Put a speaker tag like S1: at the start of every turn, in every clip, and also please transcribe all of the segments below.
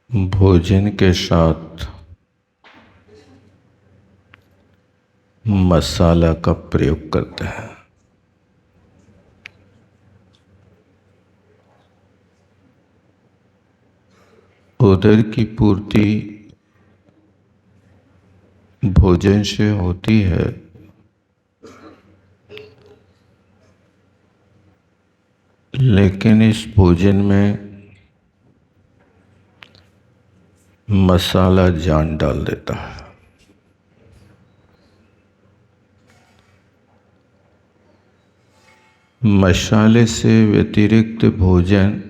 S1: भोजन के साथ मसाला का प्रयोग करते हैं। उदर की पूर्ति भोजन से होती है, लेकिन इस भोजन में मसाला जान डाल देता है। मसाले से व्यतिरिक्त भोजन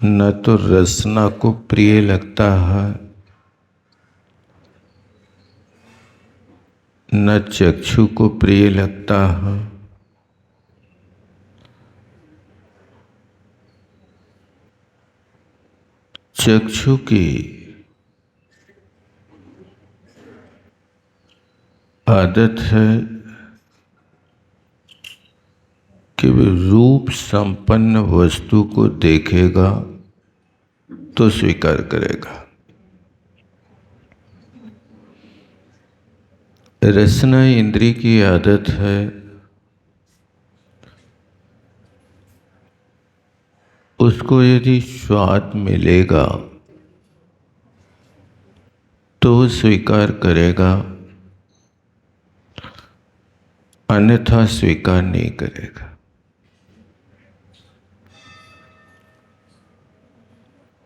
S1: न तो रसना को प्रिय लगता है, न चक्षु को प्रिय लगता है, चक्षु की आदत है कि वह रूप संपन्न वस्तु को देखेगा तो स्वीकार करेगा। रसना इंद्री की आदत है उसको यदि स्वाद मिलेगा तो स्वीकार करेगा, अन्यथा स्वीकार नहीं करेगा।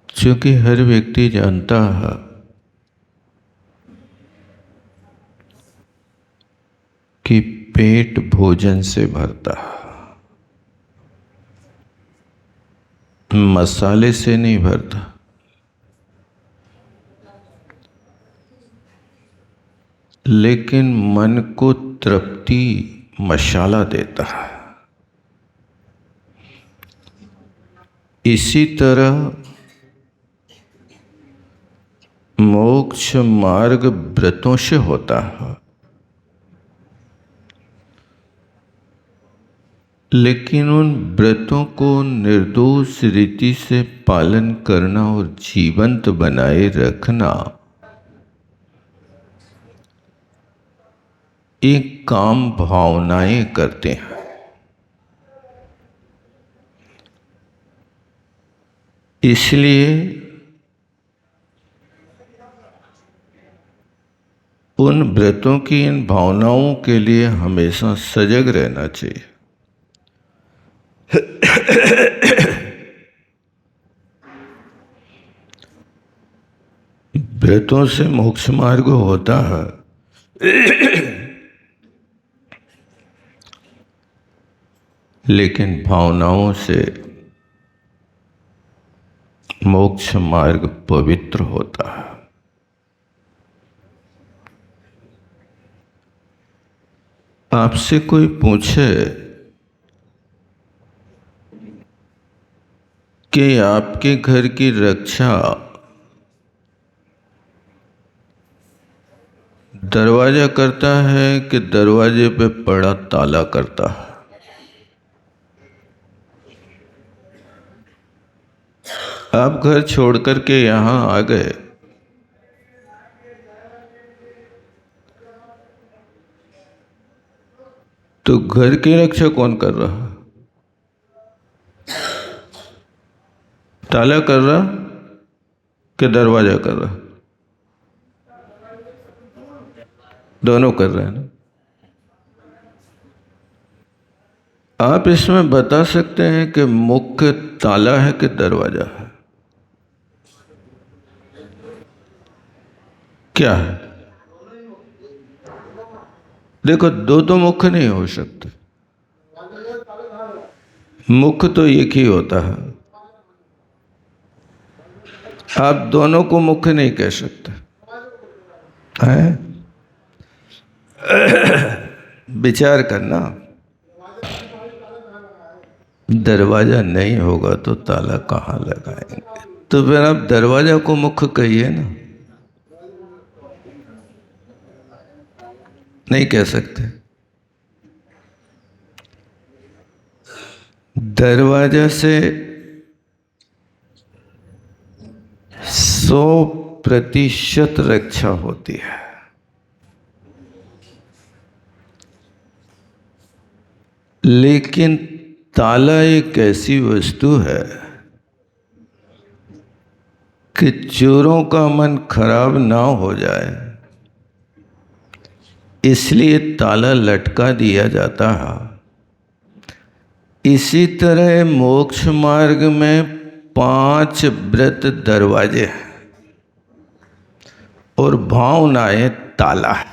S1: क्योंकि हर व्यक्ति जानता है कि पेट भोजन से भरता है, मसाले से नहीं भरता। लेकिन मन को तृप्ति मसाला देता है। इसी तरह मोक्ष मार्ग व्रतों से होता है, लेकिन उन व्रतों को निर्दोष रीति से पालन करना और जीवंत बनाए रखना एक काम भावनाएं करते हैं। इसलिए उन व्रतों की इन भावनाओं के लिए हमेशा सजग रहना चाहिए। व्रतों से मोक्ष मार्ग होता है, लेकिन भावनाओं से मोक्ष मार्ग पवित्र होता है। आपसे कोई पूछे कि आपके घर की रक्षा दरवाजा करता है कि दरवाजे पे पड़ा ताला करता है? आप घर छोड़ करके यहां आ गए, तो घर की रक्षा कौन कर रहा? ताला कर रहा कि दरवाजा कर रहा? दोनों कर रहे हैं ना। आप इसमें बता सकते हैं कि मुख्य ताला है कि दरवाजा है? क्या है? देखो, दो तो मुख्य नहीं हो सकते। मुख्य तो एक ही होता है। आप दोनों को मुख्य नहीं कह सकते हैं। विचार करना। दरवाजा नहीं होगा तो ताला कहाँ लगाएंगे? तो फिर आप दरवाजा को मुख्य कहिए ना। नहीं कह सकते। दरवाजा से 100% रक्षा होती है, लेकिन ताला एक ऐसी वस्तु है कि चोरों का मन खराब ना हो जाए इसलिए ताला लटका दिया जाता है। इसी तरह मोक्ष मार्ग में 5 व्रत दरवाजे हैं और भावनाएं ताला है।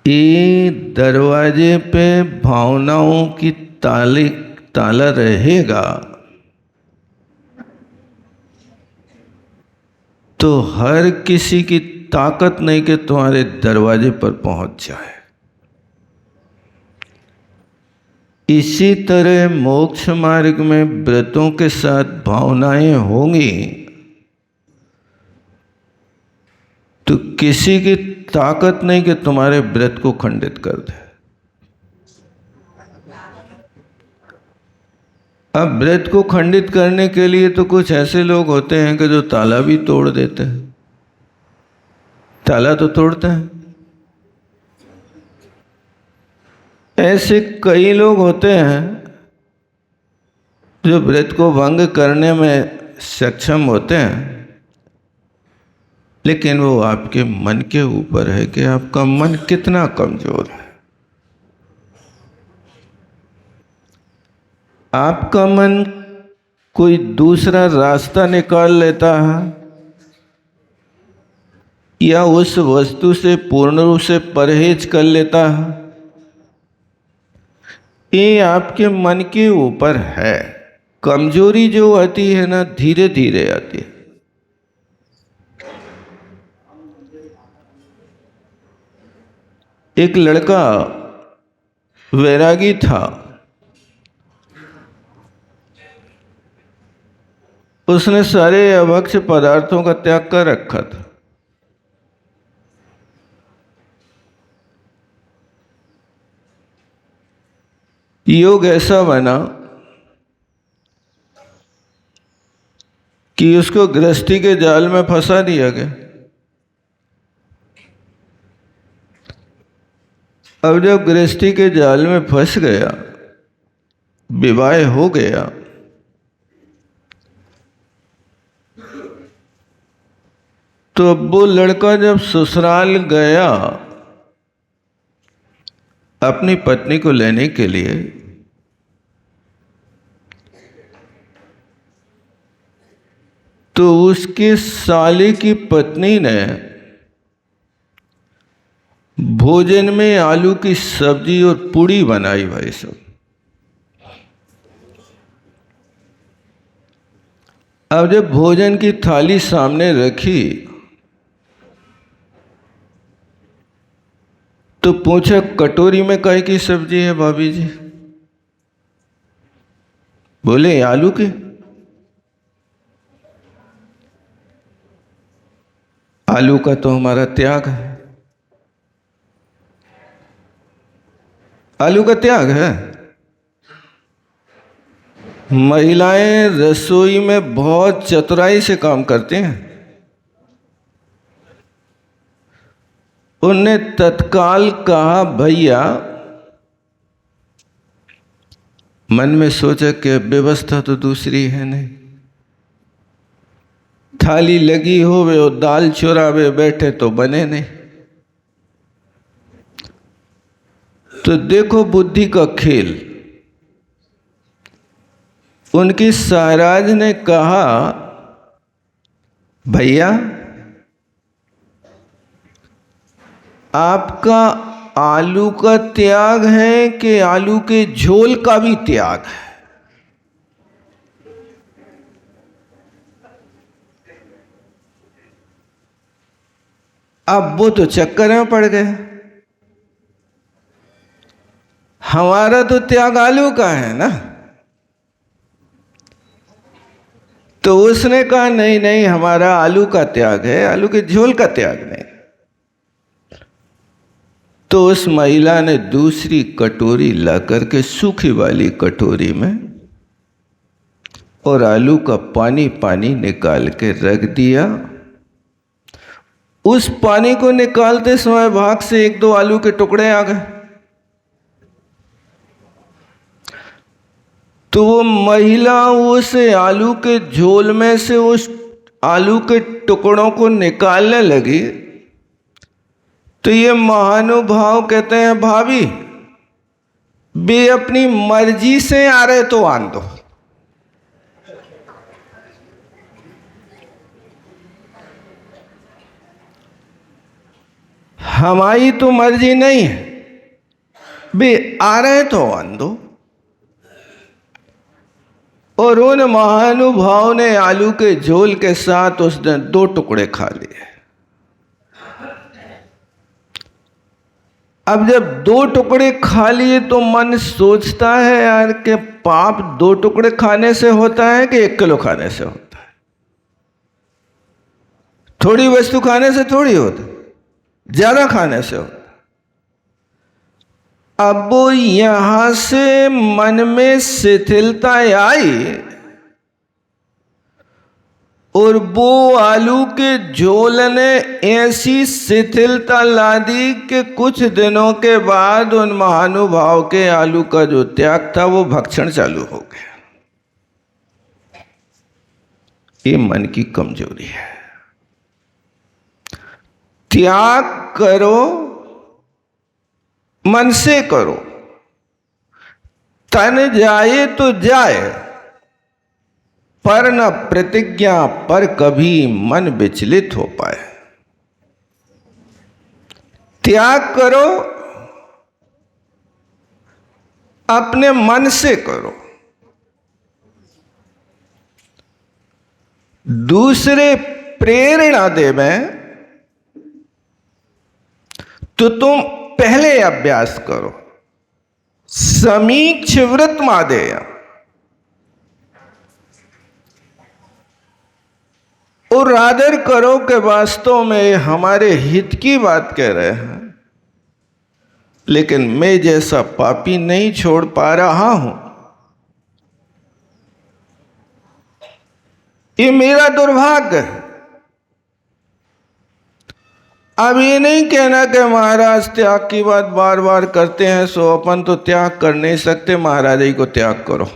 S1: ये दरवाजे पे भावनाओं की ताला रहेगा तो हर किसी की ताकत नहीं कि तुम्हारे दरवाजे पर पहुंच जाए। इसी तरह मोक्ष मार्ग में व्रतों के साथ भावनाएं होंगी तो किसी की ताकत नहीं कि तुम्हारे व्रत को खंडित कर दे। अब व्रत को खंडित करने के लिए तो कुछ ऐसे लोग होते हैं कि जो ताला भी तोड़ देते हैं। ताला तो तोड़ते हैं। ऐसे कई लोग होते हैं जो व्रत को भंग करने में सक्षम होते हैं, लेकिन वो आपके मन के ऊपर है कि आपका मन कितना कमजोर है। आपका मन कोई दूसरा रास्ता निकाल लेता है या उस वस्तु से पूर्ण रूप से परहेज कर लेता है। ये आपके मन के ऊपर है। कमजोरी जो आती है ना, धीरे धीरे आती है। एक लड़का वैरागी था। उसने सारे अभक्ष्य पदार्थों का त्याग कर रखा था। योग ऐसा बना कि उसको गृहस्थी के जाल में फंसा दिया गया। अब जब गृहस्थी के जाल में फंस गया, विवाह हो गया, तो अब वो लड़का जब ससुराल गया अपनी पत्नी को लेने के लिए, तो उसके साले की पत्नी ने भोजन में आलू की सब्जी और पूड़ी बनाई। भाई सब, अब जब भोजन की थाली सामने रखी तो पूछा, कटोरी में काहे की सब्जी है भाभी जी? बोले, आलू की। आलू का तो हमारा त्याग है। आलू का त्याग है। महिलाएं रसोई में बहुत चतुराई से काम करती हैं। उनने तत्काल कहा, भैया, मन में सोचा कि व्यवस्था तो दूसरी है नहीं। थाली लगी होवे और दाल चुरावे बैठे तो बने नहीं। तो देखो बुद्धि का खेल। उनकी साराज ने कहा, भैया, आपका आलू का त्याग है कि आलू के झोल का भी त्याग है? अब वो तो चक्कर में पड़ गए। हमारा तो त्याग आलू का है ना। तो उसने कहा, नहीं नहीं, हमारा आलू का त्याग है, आलू के झोल का त्याग नहीं। तो उस महिला ने दूसरी कटोरी ला करके सूखी वाली कटोरी में और आलू का पानी पानी निकाल के रख दिया। उस पानी को निकालते समय भाग से एक दो आलू के टुकड़े आ गए, तो वो महिला उस आलू के झोल में से उस आलू के टुकड़ों को निकालने लगी। तो ये महानुभाव कहते हैं, भाभी बे अपनी मर्जी से आ रहे तो आन दो, हमारी तो मर्जी नहीं है, बे आ रहे तो आन दो। और उन महानुभाव ने आलू के झोल के साथ उसने 2 टुकड़े खा लिए। अब जब 2 टुकड़े खा लिए तो मन सोचता है यार कि पाप 2 टुकड़े खाने से होता है कि 1 किलो खाने से होता है? थोड़ी वस्तु खाने से थोड़ी होता, ज्यादा खाने से होता। अब यहां से मन में शिथिलता आई और वो आलू के झोल ने ऐसी शिथिलता ला दी कि कुछ दिनों के बाद उन महानुभाव के आलू का जो त्याग था वो भक्षण चालू हो गया। ये मन की कमजोरी है। त्याग करो, मन से करो, तन जाए तो जाए, पर न प्रतिज्ञा पर कभी मन विचलित हो पाए। त्याग करो, अपने मन से करो। दूसरे प्रेरणा देवें तो तुम पहले अभ्यास करो। समीक्ष व्रत मादेय, और आदर करो कि वास्तव में हमारे हित की बात कह रहे हैं, लेकिन मैं जैसा पापी नहीं छोड़ पा रहा हूं, ये मेरा दुर्भाग्य है। अब ये नहीं कहना कि महाराज त्याग की बात बार बार करते हैं सो अपन तो त्याग कर नहीं सकते, महाराज जी को त्याग करो।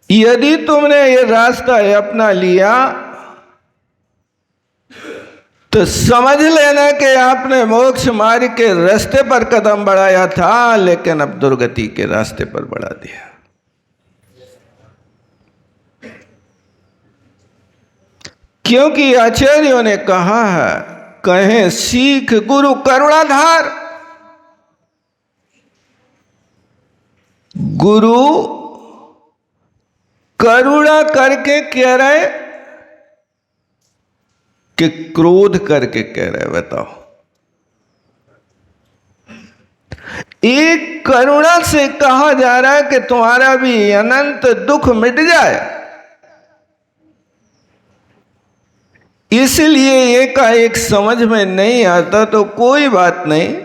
S1: यदि तुमने ये रास्ता अपना लिया तो समझ लेना कि आपने मोक्ष मार्ग के रास्ते पर कदम बढ़ाया था, लेकिन अब दुर्गति के रास्ते पर बढ़ा दिया। क्योंकि आचार्यों ने कहा है, कहें सीख गुरु करुणाधार। गुरु करुणा करके कह रहे कि क्रोध करके कह रहे? बताओ। एक करुणा से कहा जा रहा है कि तुम्हारा भी अनंत दुख मिट जाए, इसलिए एकाएक समझ में नहीं आता तो कोई बात नहीं,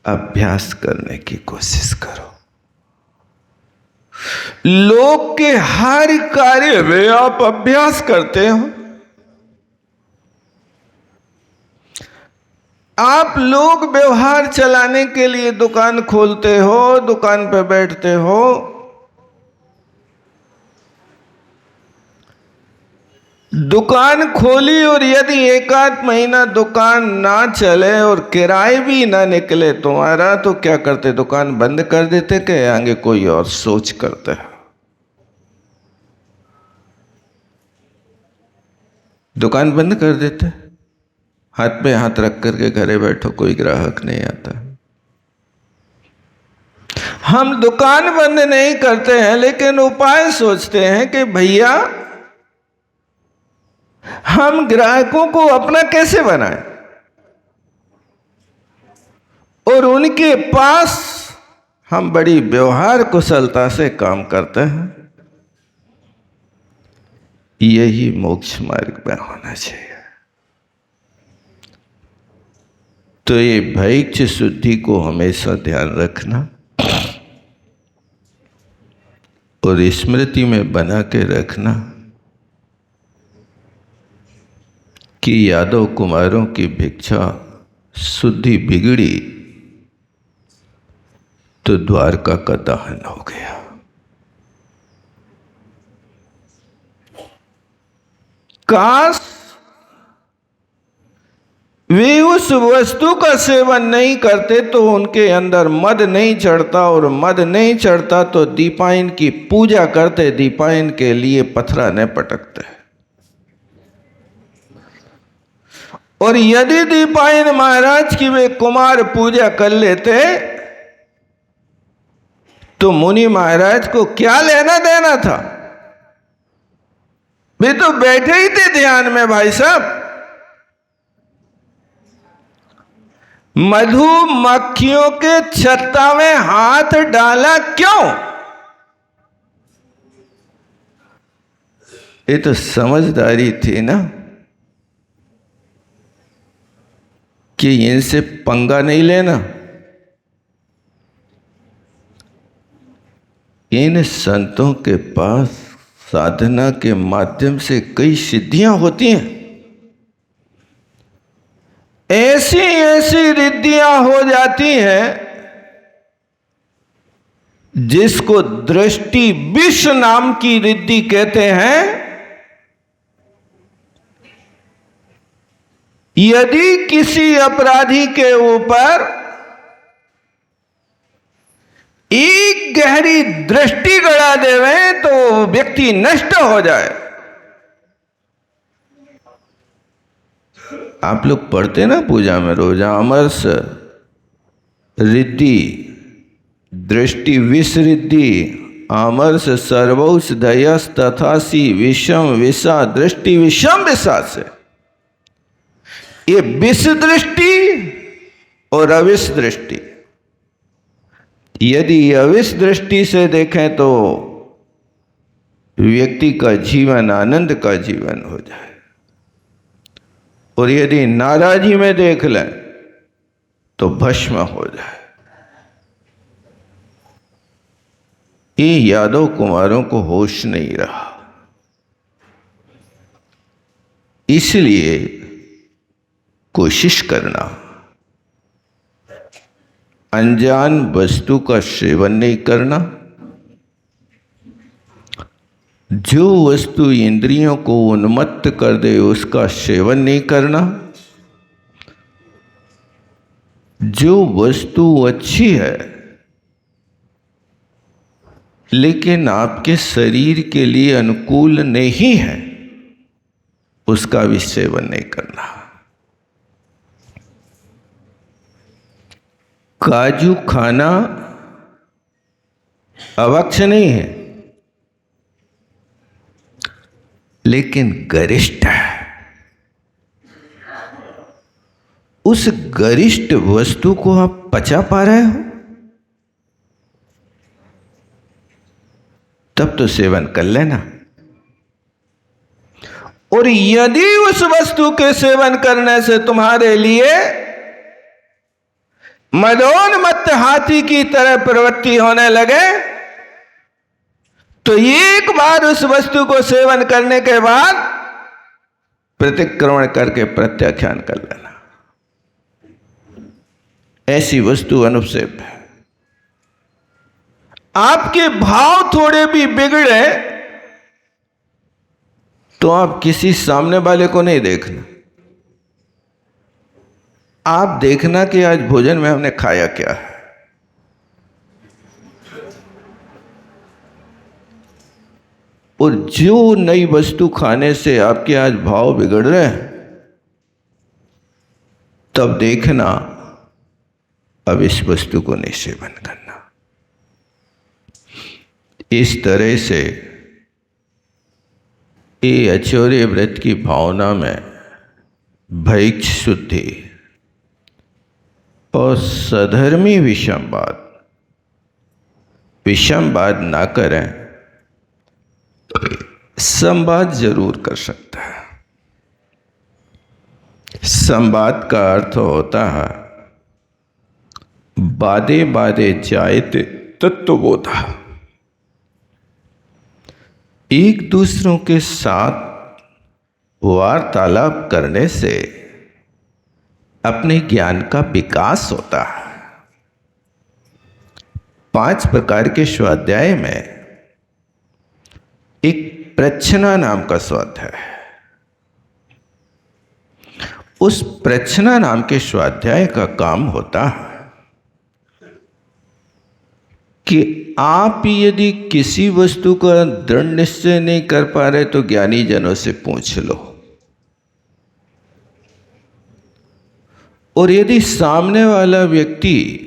S1: अभ्यास करने की कोशिश करो। लोग के हर कार्य में आप अभ्यास करते हो। आप लोग व्यवहार चलाने के लिए दुकान खोलते हो, दुकान पे बैठते हो, दुकान खोली और यदि 1 महीना दुकान ना चले और किराए भी ना निकले तुम्हारा, तो क्या करते? दुकान बंद कर देते कि आगे कोई और सोच करते? दुकान बंद कर देते, हाथ पे हाथ रख करके घरे बैठो, कोई ग्राहक नहीं आता। हम दुकान बंद नहीं करते हैं, लेकिन उपाय सोचते हैं कि भैया हम ग्राहकों को अपना कैसे बनाएं और उनके पास हम बड़ी व्यवहार कुशलता से काम करते हैं। यही मोक्ष मार्ग में होना चाहिए। तो ये भैक्ष शुद्धि को हमेशा ध्यान रखना और स्मृति में बना के रखना कि यादव कुमारों की भिक्षा शुद्धि बिगड़ी तो द्वारका का दहन हो गया। काश वे उस वस्तु का सेवन नहीं करते तो उनके अंदर मद नहीं चढ़ता, और मद नहीं चढ़ता तो दीपायन की पूजा करते, दीपायन के लिए पथरा न पटकते। और यदि दीपायन महाराज की वे कुमार पूजा कर लेते तो मुनि महाराज को क्या लेना देना था? वे तो बैठे ही थे ध्यान में भाई साहब। मधुमक्खियों के छत्ता में हाथ डाला क्यों? ये तो समझदारी थी ना कि इनसे पंगा नहीं लेना। इन संतों के पास साधना के माध्यम से कई सिद्धियां होती हैं। ऐसी ऐसी रिद्धियां हो जाती हैं जिसको दृष्टि विष नाम की रिद्धि कहते हैं। यदि किसी अपराधी के ऊपर एक गहरी दृष्टि गड़ा देवे तो व्यक्ति नष्ट हो जाए। आप लोग पढ़ते ना पूजा में रोजा, अमरस रिद्धि दृष्टि विष रिद्धि अमरस सर्वौष दयस तथासी विषम विषा दृष्टि विषम विषा से। ये विष दृष्टि और अविष दृष्टि, यदि अविष दृष्टि से देखें तो व्यक्ति का जीवन आनंद का जीवन हो जाए, और यदि नाराजी में देख लें तो भस्म हो जाए। ये यादव कुमारों को होश नहीं रहा, इसलिए कोशिश करना अनजान वस्तु का सेवन नहीं करना। जो वस्तु इंद्रियों को उन्मत्त कर दे उसका सेवन नहीं करना। जो वस्तु अच्छी है लेकिन आपके शरीर के लिए अनुकूल नहीं है उसका भी सेवन नहीं करना। काजू खाना अवक्ष नहीं है लेकिन गरिष्ठ है। उस गरिष्ठ वस्तु को आप पचा पा रहे हो तब तो सेवन कर लेना। और यदि उस वस्तु के सेवन करने से तुम्हारे लिए मदोन्मत्त हाथी की तरह प्रवृत्ति होने लगे तो एक बार उस वस्तु को सेवन करने के बाद प्रतिक्रमण करके प्रत्याख्यान कर लेना। ऐसी वस्तु अनुपसेव्य है। आपके भाव थोड़े भी बिगड़े तो आप किसी सामने वाले को नहीं देखना, आप देखना कि आज भोजन में हमने खाया क्या है। और जो नई वस्तु खाने से आपके आज भाव बिगड़ रहे हैं तब देखना अब इस वस्तु को नहीं सेवन करना। इस तरह से ये अचौर्य व्रत की भावना में भैक्ष शुद्धि और सधर्मी विषमवाद ना करें संवाद जरूर कर सकता है। संवाद का अर्थ होता है बादे बादे जायते तत्वबोधा। एक दूसरों के साथ वार्तालाप करने से अपने ज्ञान का विकास होता है। 5 प्रकार के स्वाध्याय में एक प्रच्छना नाम का स्वाध्याय है। उस प्रच्छना नाम के स्वाध्याय का काम होता है कि आप यदि किसी वस्तु का दृढ़ निश्चय नहीं कर पा रहे तो ज्ञानी जनों से पूछ लो, और यदि सामने वाला व्यक्ति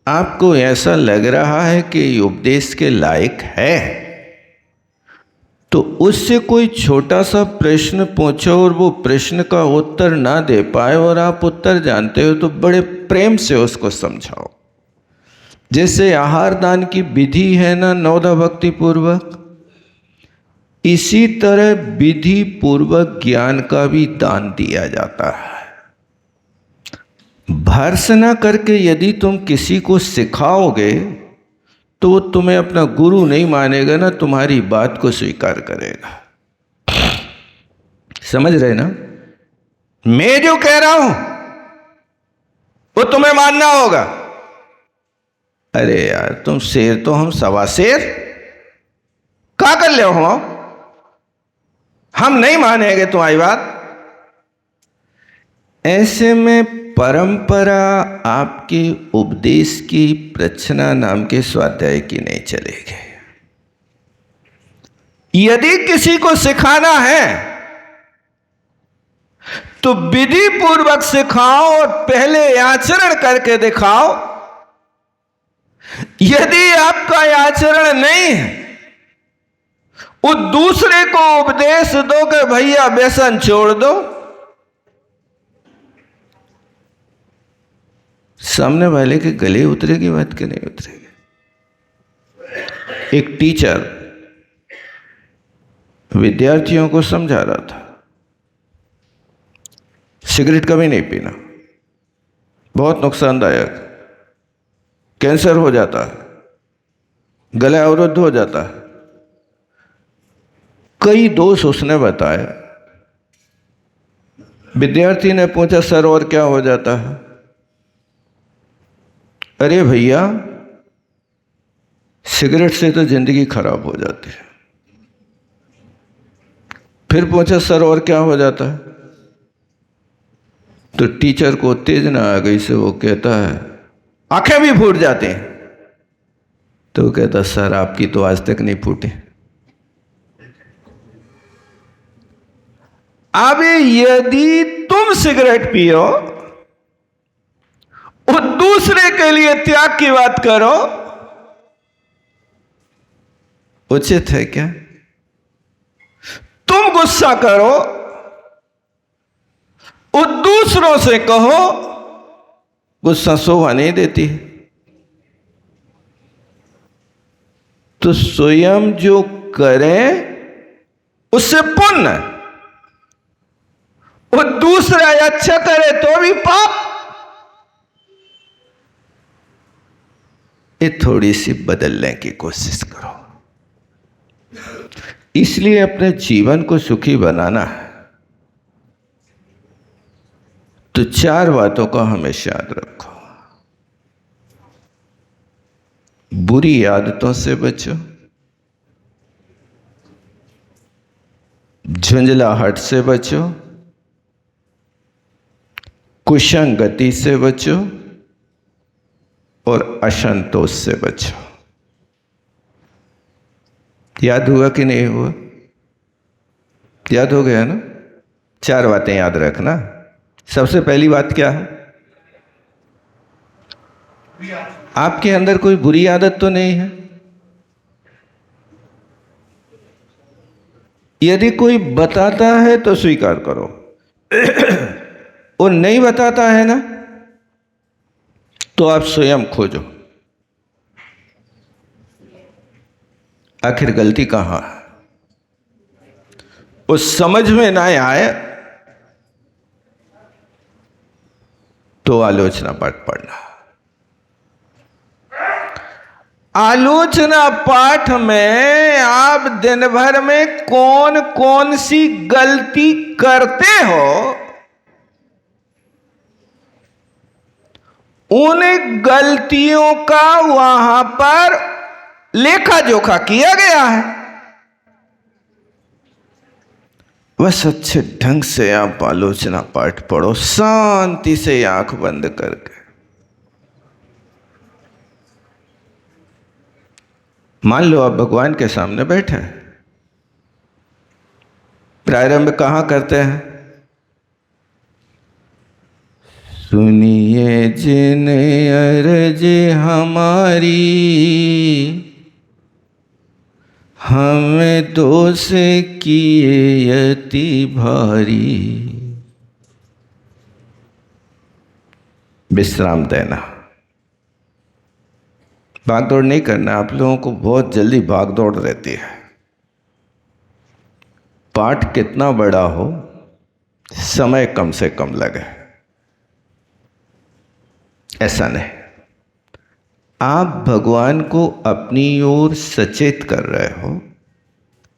S1: आपको ऐसा लग रहा है कि ये उपदेश के लायक है तो उससे कोई छोटा सा प्रश्न पूछो और वो प्रश्न का उत्तर ना दे पाए और आप उत्तर जानते हो तो बड़े प्रेम से उसको समझाओ। जैसे आहार दान की विधि है ना, नवदा भक्ति पूर्वक, इसी तरह विधि पूर्वक ज्ञान का भी दान दिया जाता है। भर्त्सना करके यदि तुम किसी को सिखाओगे तो वो तुम्हें अपना गुरु नहीं मानेगा ना, तुम्हारी बात को स्वीकार करेगा। समझ रहे ना? मैं जो कह रहा हूं वो तुम्हें मानना होगा। अरे यार तुम शेर तो हम सवा शेर, क्या कर ले हो? हम नहीं मानेंगे तुम्हारी बात। ऐसे में परंपरा आपके उपदेश की प्रच्छना नाम के स्वाध्याय की नहीं चलेगी। यदि किसी को सिखाना है तो विधि पूर्वक सिखाओ और पहले आचरण करके दिखाओ। यदि आपका आचरण नहीं है, वो दूसरे को उपदेश दो कि भैया व्यसन छोड़ दो, सामने वाले के गले उतरेगी बात कि नहीं उतरेगी? एक टीचर विद्यार्थियों को समझा रहा था सिगरेट कभी नहीं पीना, बहुत नुकसानदायक, कैंसर हो जाता है, गला अवरुद्ध हो जाता है। कई दोष उसने बताए। विद्यार्थी ने पूछा सर और क्या हो जाता है? अरे भैया सिगरेट से तो जिंदगी खराब हो जाती है। फिर पूछा सर और क्या हो जाता है? तो टीचर को उत्तेजना आ गई से वो कहता है आंखें भी फूट जाती हैं। तो वो कहता सर आपकी तो आज तक नहीं फूटी। अब यदि तुम सिगरेट पियो और दूसरे के लिए त्याग की बात करो, उचित है क्या? तुम गुस्सा करो और दूसरों से कहो, गुस्सा शोभा नहीं देती। तो स्वयं जो करे उससे पुण्य, और दूसरा अच्छा करे तो भी पाप। ये थोड़ी सी बदलने की कोशिश करो। इसलिए अपने जीवन को सुखी बनाना है तो 4 बातों को हमेशा याद रखो। बुरी आदतों से बचो, झुंझलाहट से बचो, कुसंगति से बचो और असंतोष से बचो। याद हुआ कि नहीं हुआ? याद हो गया ना? 4 बातें याद रखना। सबसे पहली बात क्या है? आपके अंदर कोई बुरी आदत तो नहीं है? यदि कोई बताता है तो स्वीकार करो, और नहीं बताता है ना तो आप स्वयं खोजो आखिर गलती कहां है। उस समझ में ना आए तो आलोचना पाठ पढ़ना। आलोचना पाठ में आप दिन भर में कौन कौन सी गलती करते हो, उन गलतियों का वहां पर लेखा जोखा किया गया है। बस अच्छे ढंग से आप आलोचना पाठ पढ़ो, शांति से आंख बंद करके। मान लो आप भगवान के सामने बैठे हैं। प्रारंभ कहां करते हैं? सुनिए जिन अर्ज हमारी, हमें दोष किए अति भारी। विश्राम देना, भागदौड़ नहीं करना। आप लोगों को बहुत जल्दी भागदौड़ रहती है। पाठ कितना बड़ा हो, समय कम से कम लगे, ऐसा नहीं। आप भगवान को अपनी ओर सचेत कर रहे हो।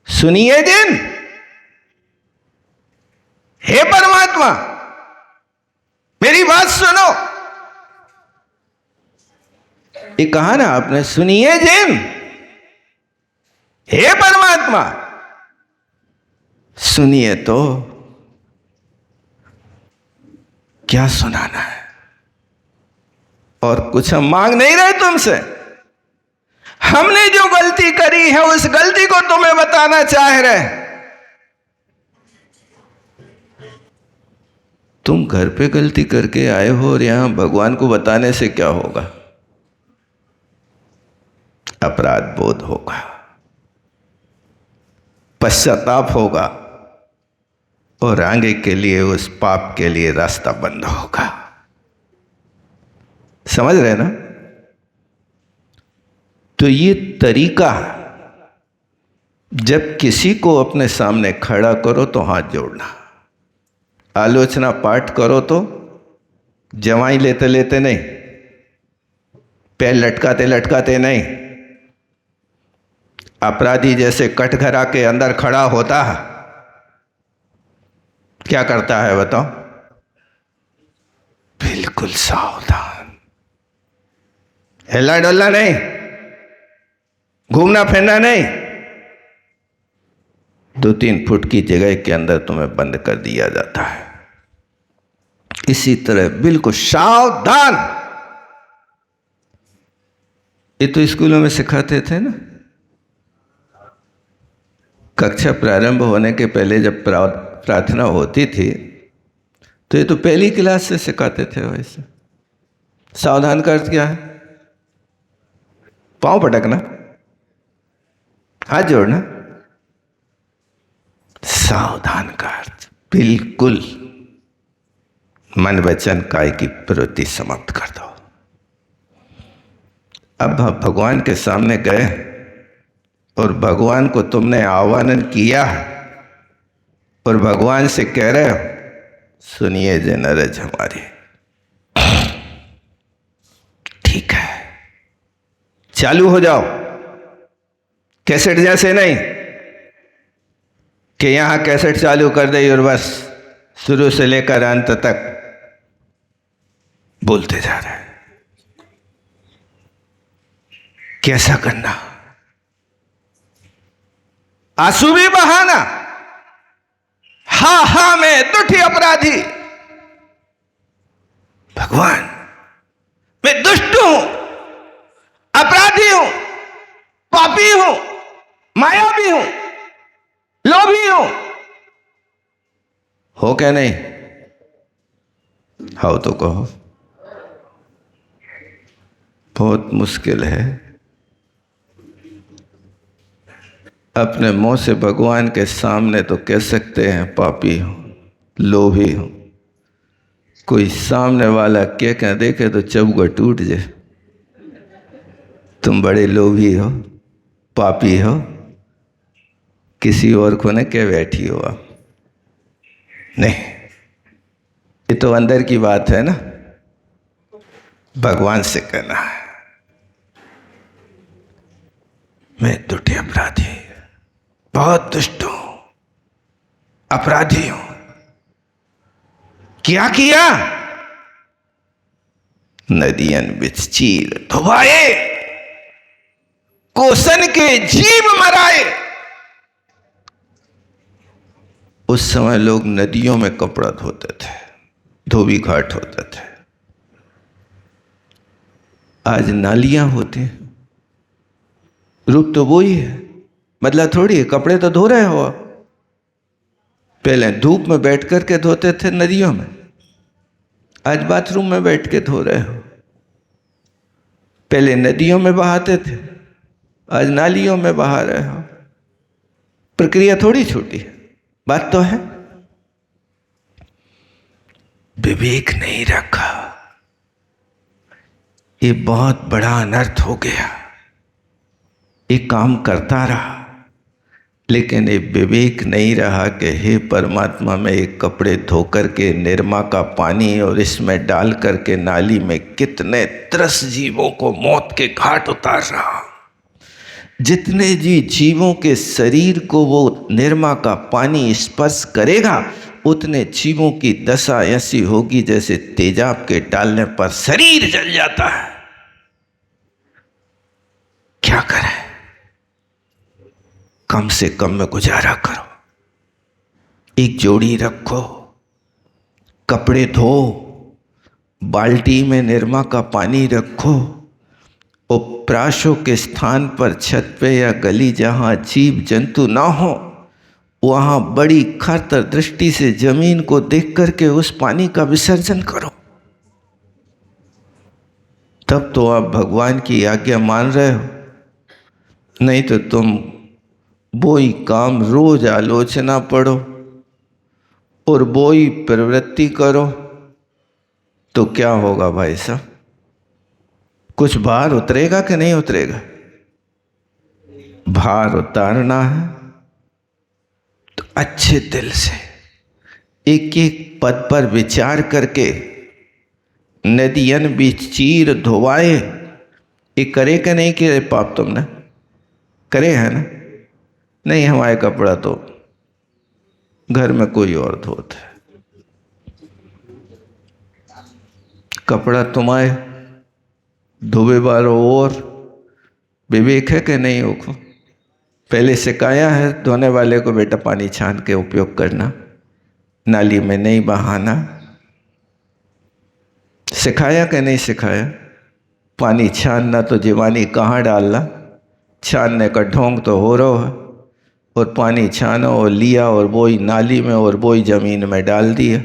S1: सुनिए जिन, हे परमात्मा मेरी बात सुनो। ये कहा ना आपने, सुनिए जिन, हे परमात्मा। सुनिए तो क्या सुनाना है? और कुछ हम मांग नहीं रहे तुमसे। हमने जो गलती करी है उस गलती को तुम्हें बताना चाह रहे। तुम घर पे गलती करके आए हो और यहां भगवान को बताने से क्या होगा? अपराध बोध होगा, पश्चाताप होगा और आगे के लिए उस पाप के लिए रास्ता बंद होगा। समझ रहे ना? तो ये तरीका, जब किसी को अपने सामने खड़ा करो तो हाथ जोड़ना। आलोचना पाठ करो तो जवाई लेते लेते नहीं, पैर लटकाते लटकाते नहीं। अपराधी जैसे कटघरा के अंदर खड़ा होता है, क्या करता है बताओ? बिल्कुल सावधान, हिला डुलना नहीं, घूमना फिरना नहीं। 2-3 फुट की जगह के अंदर तुम्हें बंद कर दिया जाता है। इसी तरह बिल्कुल सावधान। ये तो स्कूलों में सिखाते थे ना। कक्षा प्रारंभ होने के पहले जब प्रार्थना होती थी तो ये तो पहली क्लास से सिखाते थे। वैसे सावधान का अर्थ क्या है? पांव पटकना, हाथ जोड़ना। सावधान का अर्थ बिल्कुल मन वचन काय की प्रवृत्ति समाप्त कर दो। अब आप भगवान के सामने गए और भगवान को तुमने आह्वान किया और भगवान से कह रहे हो, सुनिए जिन अर्ज हमारी। ठीक है, चालू हो जाओ। कैसेट जैसे नहीं कि यहां कैसेट चालू कर दे और बस शुरू से लेकर अंत तक बोलते जा रहे हैं। कैसा करना? आंसू भी बहाना। हा मैं दुष्ट अपराधी, भगवान मैं दुष्ट हूं, अपराधी हूं, पापी हूं, मायावी हूं, लोभी हूं। हो क्या नहीं? हो तो कहो। बहुत मुश्किल है अपने मुंह से भगवान के सामने तो कह सकते हैं पापी हूं, लोभी हूं। कोई सामने वाला क्या देखे तो चबुआ टूट जाए। तुम बड़े लोभी हो, पापी हो, किसी और को न क्या बैठी हो आप, नहीं, ये तो अंदर की बात है ना, भगवान से कहना है मैं दुष्ट अपराधी, बहुत दुष्ट हूं, अपराधी हूं। क्या किया? नदियन बिच चीर धुआए, कोसन के जीव मराए। उस समय लोग नदियों में कपड़ा धोते थे, धोबी घाट होते थे। आज नालियां होती हैं, रूप तो वो ही है, मतलब थोड़ी है, कपड़े तो धो रहे हो आप। पहले धूप में बैठ करके धोते थे नदियों में, आज बाथरूम में बैठ के धो रहे हो। पहले नदियों में बहाते थे, आज नालियों में बहा रहे हो। प्रक्रिया थोड़ी छोटी है, बात तो है। विवेक नहीं रखा, ये बहुत बड़ा अनर्थ हो गया। ये काम करता रहा, लेकिन ये विवेक नहीं रहा कि हे परमात्मा, मैं एक कपड़े धोकर के निरमा का पानी और इसमें डाल करके नाली में कितने त्रस्त जीवों को मौत के घाट उतार रहा। जितने जीवों के शरीर को वो निरमा का पानी स्पर्श करेगा, उतने जीवों की दशा ऐसी होगी जैसे तेजाब के डालने पर शरीर जल जाता है। क्या करें? कम से कम में गुजारा करो। एक जोड़ी रखो, कपड़े धो, बाल्टी में निरमा का पानी रखो, और प्राशों के स्थान पर छत पे या गली जहां जीव जंतु ना हो, वहां बड़ी खरतर दृष्टि से जमीन को देख करके उस पानी का विसर्जन करो। तब तो आप भगवान की आज्ञा मान रहे हो। नहीं तो तुम वो ही काम रोज आलोचना पढ़ो और वो ही प्रवृत्ति करो, तो क्या होगा भाई साहब? कुछ भार उतरेगा कि नहीं उतरेगा? भार उतारना है तो अच्छे दिल से एक एक पद पर विचार करके नदियन बीच चीर धोवाए। ये करे कि नहीं करे पाप? तुमने करे है ना? नहीं, हमारे कपड़ा तो घर में कोई और धोता है। कपड़ा तुम्हारे धोबे बारो और विवेक है कि नहीं हो? पहले सिखाया है धोने वाले को, बेटा पानी छान के उपयोग करना, नाली में नहीं बहाना। सिखाया कि नहीं सिखाया? पानी छानना तो जीवानी कहाँ डालना, छानने का ढोंग तो हो रहा है, और पानी छानो और लिया और वही नाली में और वही जमीन में डाल दिया।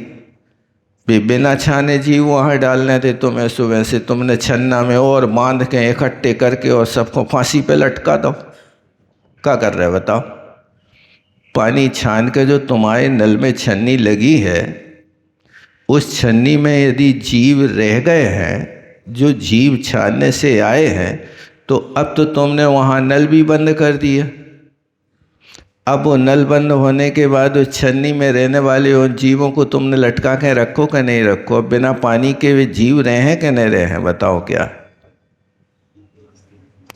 S1: बिना छाने जीव वहाँ डालने थे तुम्हें, सुबह से तुमने छन्ना में और बांध के इकट्ठे करके और सबको फांसी पे लटका दो। क्या कर रहे बताओ? पानी छान के जो तुम्हारे नल में छन्नी लगी है, उस छन्नी में यदि जीव रह गए हैं, जो जीव छानने से आए हैं, तो अब तो तुमने वहाँ नल भी बंद कर दिया। अब वो नल बंद होने के बाद उस छन्नी में रहने वाले उन जीवों को तुमने लटका के रखो कि नहीं रखो? बिना पानी के वे जीव रहे हैं कि नहीं रहे हैं? बताओ क्या?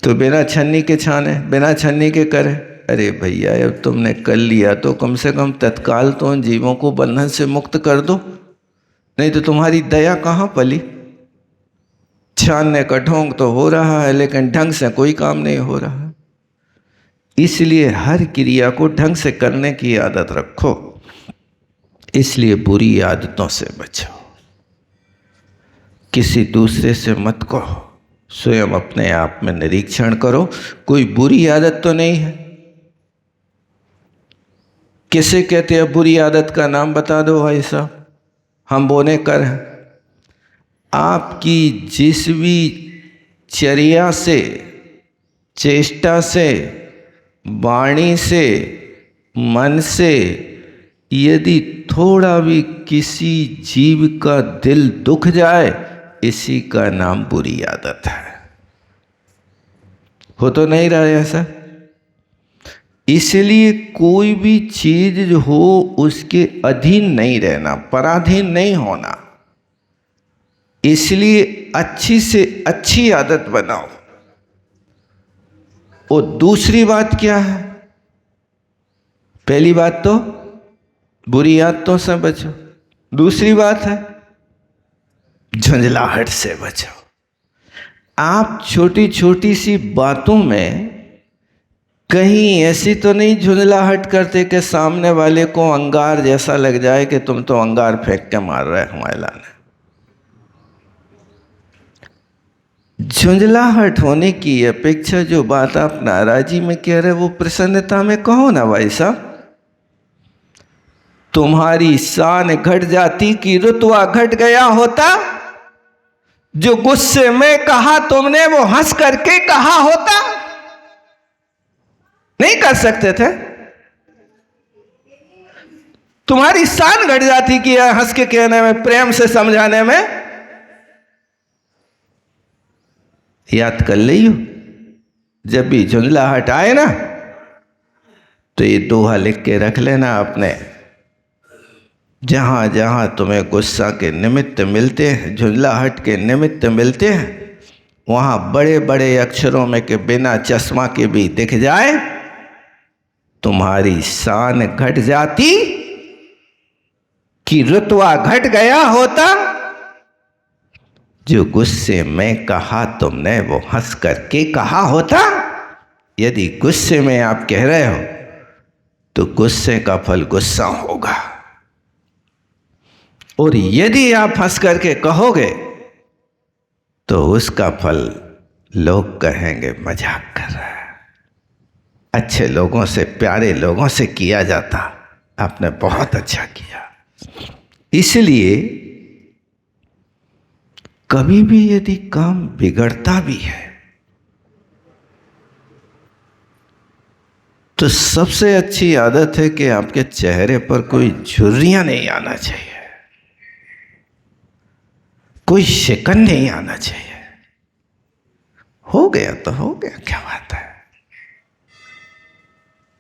S1: तो बिना छन्नी के छाने, बिना छन्नी के करे। अरे भैया, अब तुमने कर लिया तो कम से कम तत्काल तो उन जीवों को बंधन से मुक्त कर दो, नहीं तो तुम्हारी दया कहाँ पली? छानने का ढोंग तो हो रहा है, लेकिन ढंग से कोई काम नहीं हो रहा। इसलिए हर क्रिया को ढंग से करने की आदत रखो। इसलिए बुरी आदतों से बचो, किसी दूसरे से मत कहो, स्वयं अपने आप में निरीक्षण करो, कोई बुरी आदत तो नहीं है। किसे कहते हैं बुरी आदत का नाम बता दो भाई साहब, हम बोने कर हैं। आपकी जिस भी चर्या से, चेष्टा से, वाणी से, मन से यदि थोड़ा भी किसी जीव का दिल दुख जाए, इसी का नाम बुरी आदत है। हो तो नहीं रहा ऐसा? इसलिए कोई भी चीज जो हो उसके अधीन नहीं रहना, पराधीन नहीं होना। इसलिए अच्छी से अच्छी आदत बनाओ। और दूसरी बात क्या है? पहली बात तो बुरी आदतों से बचो, दूसरी बात है झुंझलाहट से बचो। आप छोटी छोटी सी बातों में कहीं ऐसी तो नहीं झुंझलाहट करते कि सामने वाले को अंगार जैसा लग जाए कि तुम तो अंगार फेंक के मार रहे हो महिला ने। झुंझलाहट होने की अपेक्षा जो बात आप नाराजी में कह रहे वो प्रसन्नता में कहो ना भाई साहब। तुम्हारी शान घट जाती कि रुतबा घट गया होता। जो गुस्से में कहा तुमने वो हंस करके कहा होता। नहीं कर सकते थे? तुम्हारी शान घट जाती कि हंस के कहने में, प्रेम से समझाने में। याद कर लियो, जब भी झुंझलाहट आए ना तो ये दोहा लिख के रख लेना आपने। जहां जहां तुम्हें गुस्सा के निमित्त मिलते हैं, झुंझलाहट के निमित्त मिलते हैं, वहां बड़े बड़े अक्षरों में के बिना चश्मा के भी दिख जाए, तुम्हारी शान घट जाती कि रुतबा घट गया होता। जो गुस्से में कहा तुमने वो हंस करके कहा होता। यदि गुस्से में आप कह रहे हो तो गुस्से का फल गुस्सा होगा, और यदि आप हंस करके कहोगे तो उसका फल लोग कहेंगे मजाक कर रहा है। अच्छे लोगों से, प्यारे लोगों से किया जाता, आपने बहुत अच्छा किया। इसलिए कभी भी यदि काम बिगड़ता भी है तो सबसे अच्छी आदत है कि आपके चेहरे पर कोई झुर्रियां नहीं आना चाहिए, कोई शिकन नहीं आना चाहिए। हो गया तो हो गया, क्या बात है।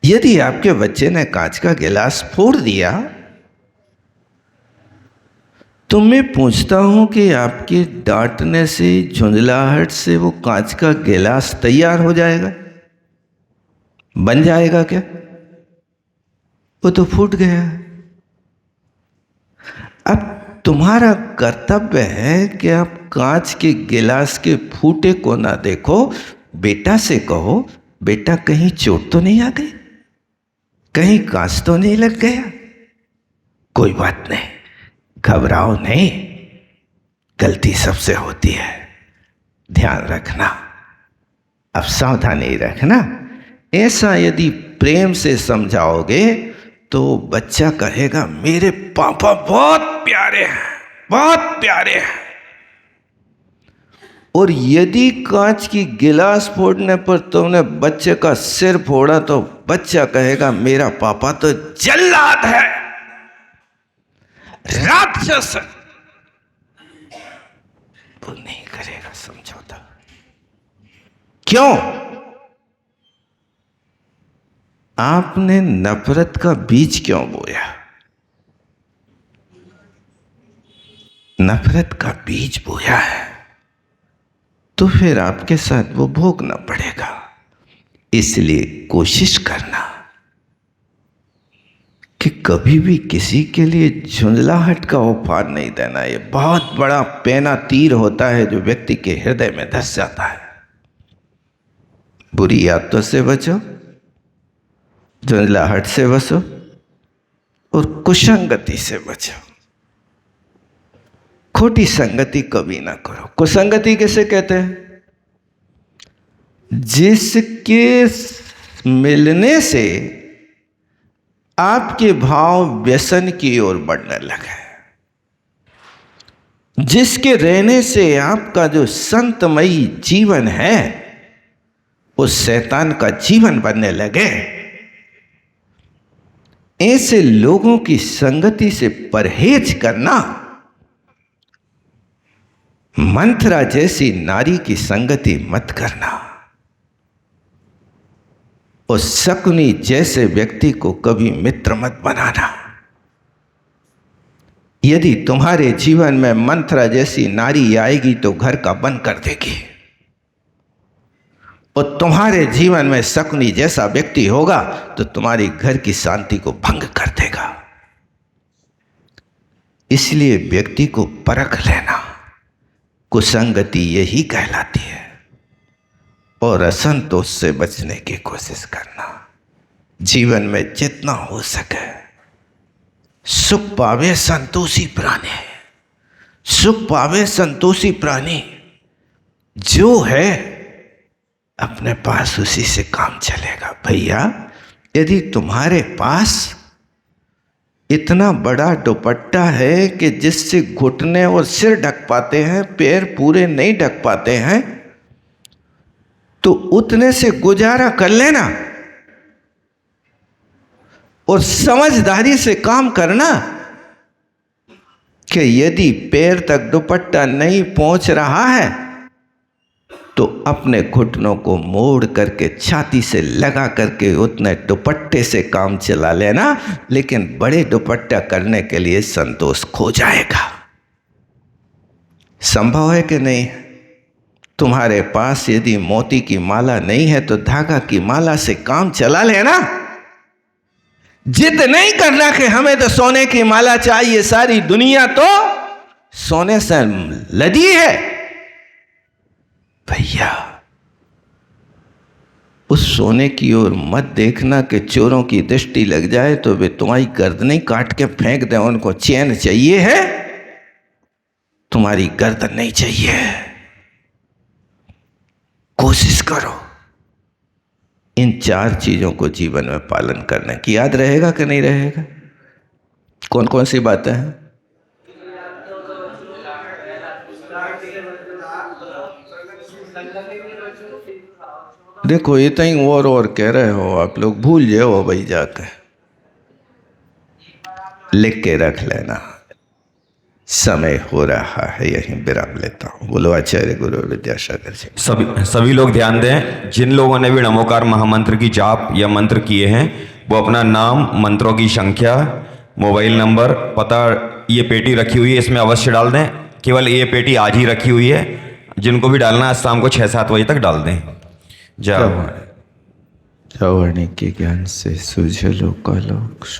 S1: यदि आपके बच्चे ने कांच का गिलास फोड़ दिया तो मैं पूछता हूं कि आपके डांटने से, झुंझलाहट से वो कांच का गिलास तैयार हो जाएगा, बन जाएगा क्या? वो तो फूट गया। अब तुम्हारा कर्तव्य है कि आप कांच के गिलास के फूटे को ना देखो, बेटा से कहो, बेटा कहीं चोट तो नहीं आ गई, कहीं कांच तो नहीं लग गया? कोई बात नहीं, घबराओ नहीं, गलती सबसे होती है, ध्यान रखना, अब सावधानी रखना। ऐसा यदि प्रेम से समझाओगे तो बच्चा कहेगा मेरे पापा बहुत प्यारे हैं, बहुत प्यारे हैं। और यदि कांच की गिलास फोड़ने पर तुमने बच्चे का सिर फोड़ा तो बच्चा कहेगा मेरा पापा तो जल्लाद है, राक्षस। वो नहीं करेगा समझौता। क्यों? आपने नफरत का बीज क्यों बोया? नफरत का बीज बोया है तो फिर आपके साथ वो भोगना पड़ेगा। इसलिए कोशिश करना कि कभी भी किसी के लिए झुंझलाहट का उपहार नहीं देना। ये बहुत बड़ा पैना तीर होता है जो व्यक्ति के हृदय में धंस जाता है। बुरी आदतों से बचो, झुंझलाहट से बचो, और कुसंगति से बचो। खोटी संगति कभी ना करो। कुसंगति किसे कहते हैं? जिसके मिलने से आपके भाव व्यसन की ओर बढ़ने लगे, जिसके रहने से आपका जो संतमयी जीवन है उस शैतान का जीवन बनने लगे, ऐसे लोगों की संगति से परहेज करना। मंथरा जैसी नारी की संगति मत करना। और शकुनी जैसे व्यक्ति को कभी मित्र मत बनाना। यदि तुम्हारे जीवन में मंत्रा जैसी नारी आएगी तो घर का बंद कर देगी, और तुम्हारे जीवन में शकुनी जैसा व्यक्ति होगा तो तुम्हारी घर की शांति को भंग कर देगा। इसलिए व्यक्ति को परख लेना, कुसंगति यही कहलाती है, और असंतोष से बचने की कोशिश करना। जीवन में जितना हो सके सुख पावे संतोषी प्राणी, सुख पावे संतोषी प्राणी। जो है अपने पास उसी से काम चलेगा। भैया, यदि तुम्हारे पास इतना बड़ा दुपट्टा है कि जिससे घुटने और सिर ढक पाते हैं, पैर पूरे नहीं ढक पाते हैं, तो उतने से गुजारा कर लेना और समझदारी से काम करना कि यदि पैर तक दुपट्टा नहीं पहुंच रहा है तो अपने घुटनों को मोड़ करके छाती से लगा करके उतने दुपट्टे से काम चला लेना। लेकिन बड़े दुपट्टा करने के लिए संतोष खो जाएगा। संभव है कि नहीं? तुम्हारे पास यदि मोती की माला नहीं है तो धागा की माला से काम चला लेना। जिद नहीं करना कि हमें तो सोने की माला चाहिए, सारी दुनिया तो सोने से लदी है। भैया, उस सोने की ओर मत देखना कि चोरों की दृष्टि लग जाए तो वे तुम्हारी गर्दन काट के फेंक दें। उनको चैन चाहिए है, तुम्हारी गर्दन नहीं चाहिए। कोशिश करो इन 4 चीजों को जीवन में पालन करने की। याद रहेगा कि नहीं रहेगा? कौन कौन सी बातें हैं? देखो, इतना ही और कह रहे हो आप लोग, भूल जाओ भाई, जाकर लिख के रख लेना। समय हो रहा है, यहीं विराम लेता हूँ। बोलो आचार्य गुरु विद्यासागर जी।
S2: सभी लोग ध्यान दें। जिन लोगों ने भी नमोकार महामंत्र की जाप या मंत्र किए हैं वो अपना नाम, मंत्रों की संख्या, मोबाइल नंबर, पता, ये पेटी रखी हुई है इसमें अवश्य डाल दें। केवल ये पेटी आज ही रखी हुई है, जिनको भी डालना है शाम को 6-7 बजे तक डाल दें। जय
S1: वाणी के ज्ञान से सूझे लोग का लोग।